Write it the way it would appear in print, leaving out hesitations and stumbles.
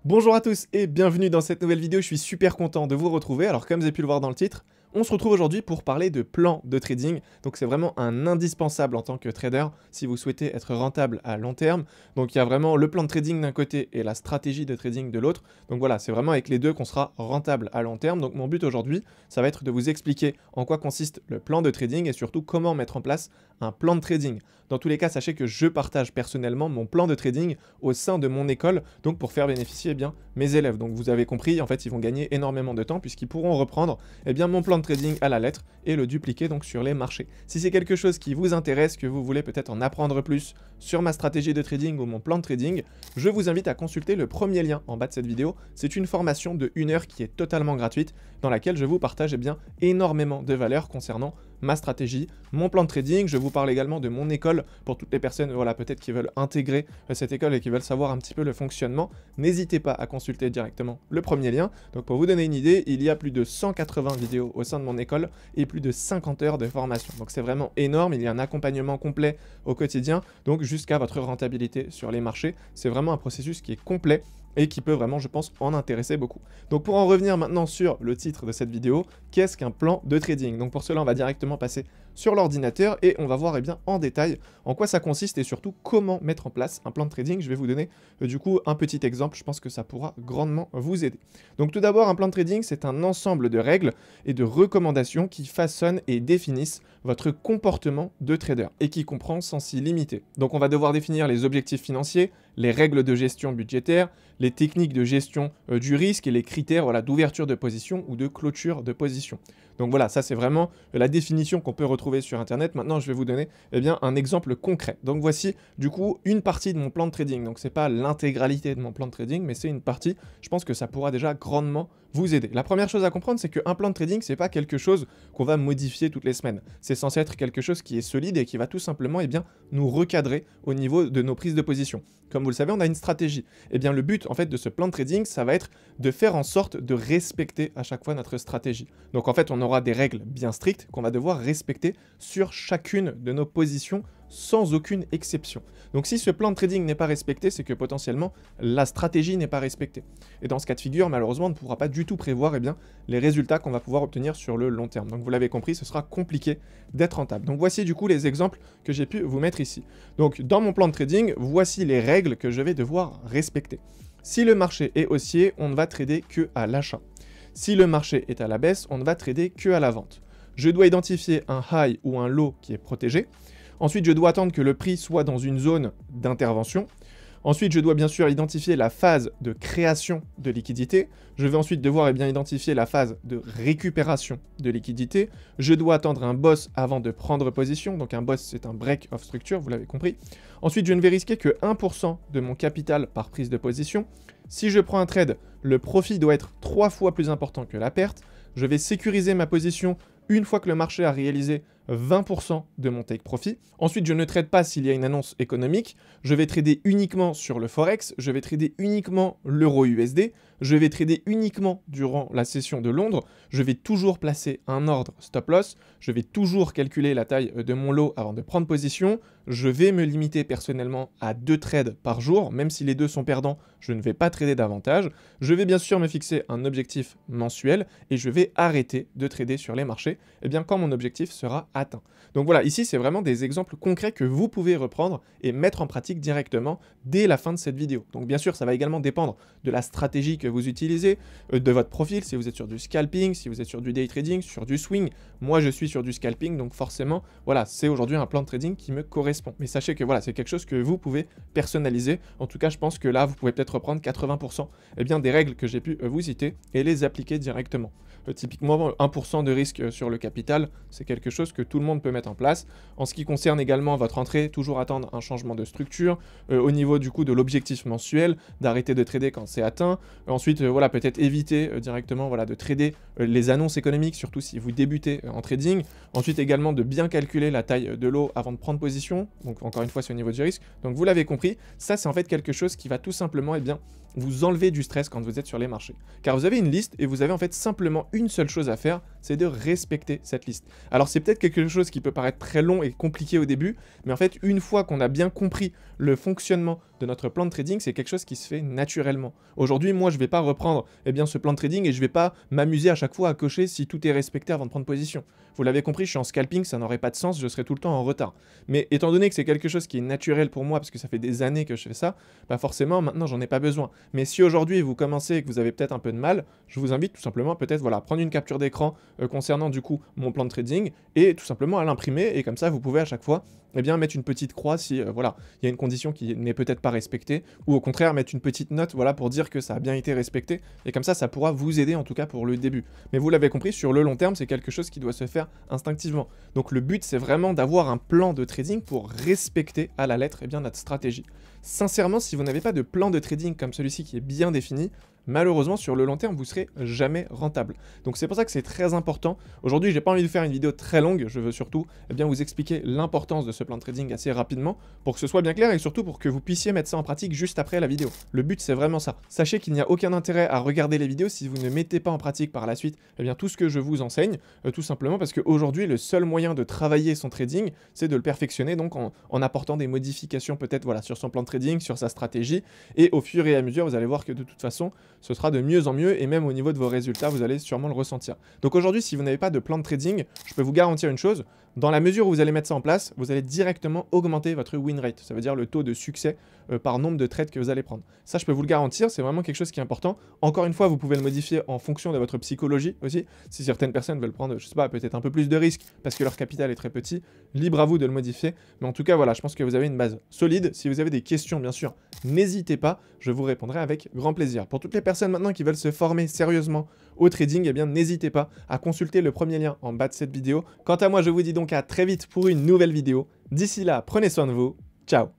Bonjour à tous et bienvenue dans cette nouvelle vidéo, je suis super content de vous retrouver. Alors comme vous avez pu le voir dans le titre, on se retrouve aujourd'hui pour parler de plan de trading. Donc c'est vraiment un indispensable en tant que trader si vous souhaitez être rentable à long terme. Donc il y a vraiment le plan de trading d'un côté et la stratégie de trading de l'autre. Donc voilà, c'est vraiment avec les deux qu'on sera rentable à long terme. Donc mon but aujourd'hui, ça va être de vous expliquer en quoi consiste le plan de trading et surtout comment mettre en place un plan de trading. Dans tous les cas, sachez que je partage personnellement mon plan de trading au sein de mon école, donc pour faire bénéficier mes élèves. Donc vous avez compris, en fait, ils vont gagner énormément de temps puisqu'ils pourront reprendre mon plan de trading à la lettre et le dupliquer donc sur les marchés. Si c'est quelque chose qui vous intéresse, que vous voulez peut-être en apprendre plus sur ma stratégie de trading ou mon plan de trading, je vous invite à consulter le premier lien en bas de cette vidéo. C'est une formation de 1 heure qui est totalement gratuite dans laquelle je vous partage énormément de valeurs concernant ma stratégie, mon plan de trading. Je vous parle également de mon école pour toutes les personnes peut-être qui veulent intégrer cette école et qui veulent savoir un petit peu le fonctionnement. N'hésitez pas à consulter directement le premier lien. Donc pour vous donner une idée, il y a plus de 180 vidéos au sein de mon école et plus de 50 heures de formation. Donc c'est vraiment énorme, il y a un accompagnement complet au quotidien, donc jusqu'à votre rentabilité sur les marchés. C'est vraiment un processus qui est complet et qui peut vraiment, je pense, en intéresser beaucoup. Donc pour en revenir maintenant sur le titre de cette vidéo, qu'est-ce qu'un plan de trading? Donc pour cela, on va directement passer sur l'ordinateur et on va voir en détail en quoi ça consiste et surtout comment mettre en place un plan de trading. Je vais vous donner du coup un petit exemple, je pense que ça pourra grandement vous aider. Donc tout d'abord, un plan de trading, c'est un ensemble de règles et de recommandations qui façonnent et définissent votre comportement de trader et qui comprend sens illimité. Donc on va devoir définir les objectifs financiers, les règles de gestion budgétaire, les techniques de gestion du risque et les critères d'ouverture de position ou de clôture de position. Donc voilà, ça c'est vraiment la définition qu'on peut retrouver sur internet. Maintenant je vais vous donner un exemple concret. Donc voici du coup une partie de mon plan de trading. Donc c'est pas l'intégralité de mon plan de trading, mais c'est une partie. Je pense que ça pourra déjà grandement vous aider. La première chose à comprendre, c'est qu'un plan de trading, c'est pas quelque chose qu'on va modifier toutes les semaines. C'est censé être quelque chose qui est solide et qui va tout simplement nous recadrer au niveau de nos prises de position. Comme vous le savez, on a une stratégie. Le but en fait de ce plan de trading, ça va être de faire en sorte de respecter à chaque fois notre stratégie. Donc en fait, on aura des règles bien strictes qu'on va devoir respecter sur chacune de nos positions sans aucune exception. Donc si ce plan de trading n'est pas respecté, c'est que potentiellement la stratégie n'est pas respectée. Et dans ce cas de figure, malheureusement, on ne pourra pas du tout prévoir les résultats qu'on va pouvoir obtenir sur le long terme. Donc vous l'avez compris, ce sera compliqué d'être rentable. Donc voici du coup les exemples que j'ai pu vous mettre ici. Donc dans mon plan de trading, voici les règles que je vais devoir respecter. Si le marché est haussier, on ne va trader que à l'achat. Si le marché est à la baisse, on ne va trader que à la vente. Je dois identifier un high ou un low qui est protégé. Ensuite, je dois attendre que le prix soit dans une zone d'intervention. Ensuite, je dois bien sûr identifier la phase de création de liquidité. Je vais ensuite devoir identifier la phase de récupération de liquidité. Je dois attendre un boss avant de prendre position. Donc un boss, c'est un break of structure, vous l'avez compris. Ensuite, je ne vais risquer que 1% de mon capital par prise de position. Si je prends un trade, le profit doit être 3 fois plus important que la perte. Je vais sécuriser ma position une fois que le marché a réalisé 20% de mon take profit. Ensuite, je ne trade pas s'il y a une annonce économique. Je vais trader uniquement sur le Forex. Je vais trader uniquement l'euro USD. Je vais trader uniquement durant la session de Londres. Je vais toujours placer un ordre stop loss. Je vais toujours calculer la taille de mon lot avant de prendre position. Je vais me limiter personnellement à 2 trades par jour. Même si les 2 sont perdants, je ne vais pas trader davantage. Je vais bien sûr me fixer un objectif mensuel et je vais arrêter de trader sur les marchés quand mon objectif sera atteint. Donc voilà, ici c'est vraiment des exemples concrets que vous pouvez reprendre et mettre en pratique directement dès la fin de cette vidéo. Donc bien sûr, ça va également dépendre de la stratégie que vous utilisez, de votre profil, si vous êtes sur du scalping, si vous êtes sur du day trading, sur du swing. Moi je suis sur du scalping, donc forcément, voilà, c'est aujourd'hui un plan de trading qui me correspond. Mais sachez que voilà, c'est quelque chose que vous pouvez personnaliser. En tout cas, je pense que là, vous pouvez peut-être reprendre 80% des règles que j'ai pu vous citer et les appliquer directement. Typiquement, 1% de risque sur le capital, c'est quelque chose que tout le monde peut mettre en place. En ce qui concerne également votre entrée, toujours attendre un changement de structure. Au niveau du coup de l'objectif mensuel, d'arrêter de trader quand c'est atteint. Ensuite, peut-être éviter directement de trader les annonces économiques, surtout si vous débutez en trading. Ensuite également de bien calculer la taille de lot avant de prendre position. Donc encore une fois, c'est au niveau du risque. Donc vous l'avez compris, ça c'est en fait quelque chose qui va tout simplement vous enlever du stress quand vous êtes sur les marchés. Car vous avez une liste et vous avez en fait simplement une seule chose à faire, c'est de respecter cette liste. Alors c'est peut-être quelque chose qui peut paraître très long et compliqué au début, mais en fait une fois qu'on a bien compris le fonctionnement de notre plan de trading, c'est quelque chose qui se fait naturellement. Aujourd'hui, moi, je ne vais pas reprendre ce plan de trading et je ne vais pas m'amuser à chaque fois à cocher si tout est respecté avant de prendre position. Vous l'avez compris, je suis en scalping, ça n'aurait pas de sens, je serais tout le temps en retard. Mais étant donné que c'est quelque chose qui est naturel pour moi, parce que ça fait des années que je fais ça, bah forcément, maintenant, j'en ai pas besoin. Mais si aujourd'hui, vous commencez et que vous avez peut-être un peu de mal, je vous invite tout simplement peut-être voilà, prendre une capture d'écran concernant du coup mon plan de trading et tout simplement à l'imprimer et comme ça, vous pouvez à chaque fois mettre une petite croix si voilà, il y a une condition qui n'est peut-être pas respectée ou au contraire mettre une petite note voilà, pour dire que ça a bien été respecté et comme ça pourra vous aider en tout cas pour le début. Mais vous l'avez compris, sur le long terme, c'est quelque chose qui doit se faire instinctivement. Donc le but, c'est vraiment d'avoir un plan de trading pour respecter à la lettre notre stratégie. Sincèrement, si vous n'avez pas de plan de trading comme celui-ci qui est bien défini, malheureusement, sur le long terme, vous serez jamais rentable. Donc c'est pour ça que c'est très important. Aujourd'hui, j'ai pas envie de faire une vidéo très longue, je veux surtout vous expliquer l'importance de ce plan de trading assez rapidement pour que ce soit bien clair et surtout pour que vous puissiez mettre ça en pratique juste après la vidéo. Le but, c'est vraiment ça. Sachez qu'il n'y a aucun intérêt à regarder les vidéos si vous ne mettez pas en pratique par la suite tout ce que je vous enseigne, tout simplement parce qu'aujourd'hui, le seul moyen de travailler son trading, c'est de le perfectionner donc en apportant des modifications peut-être voilà, sur son plan de trading, sur sa stratégie et au fur et à mesure, vous allez voir que de toute façon, ce sera de mieux en mieux et même au niveau de vos résultats, vous allez sûrement le ressentir. Donc aujourd'hui, si vous n'avez pas de plan de trading, je peux vous garantir une chose, dans la mesure où vous allez mettre ça en place, vous allez directement augmenter votre win rate, ça veut dire le taux de succès par nombre de trades que vous allez prendre. Ça, je peux vous le garantir, c'est vraiment quelque chose qui est important. Encore une fois, vous pouvez le modifier en fonction de votre psychologie aussi. Si certaines personnes veulent prendre, je sais pas, peut-être un peu plus de risques parce que leur capital est très petit, libre à vous de le modifier. Mais en tout cas, voilà, je pense que vous avez une base solide. Si vous avez des questions, bien sûr, n'hésitez pas, je vous répondrai avec grand plaisir. Pour toutes les personnes maintenant qui veulent se former sérieusement au trading, n'hésitez pas à consulter le premier lien en bas de cette vidéo. Quant à moi, je vous dis donc à très vite pour une nouvelle vidéo. D'ici là, prenez soin de vous. Ciao!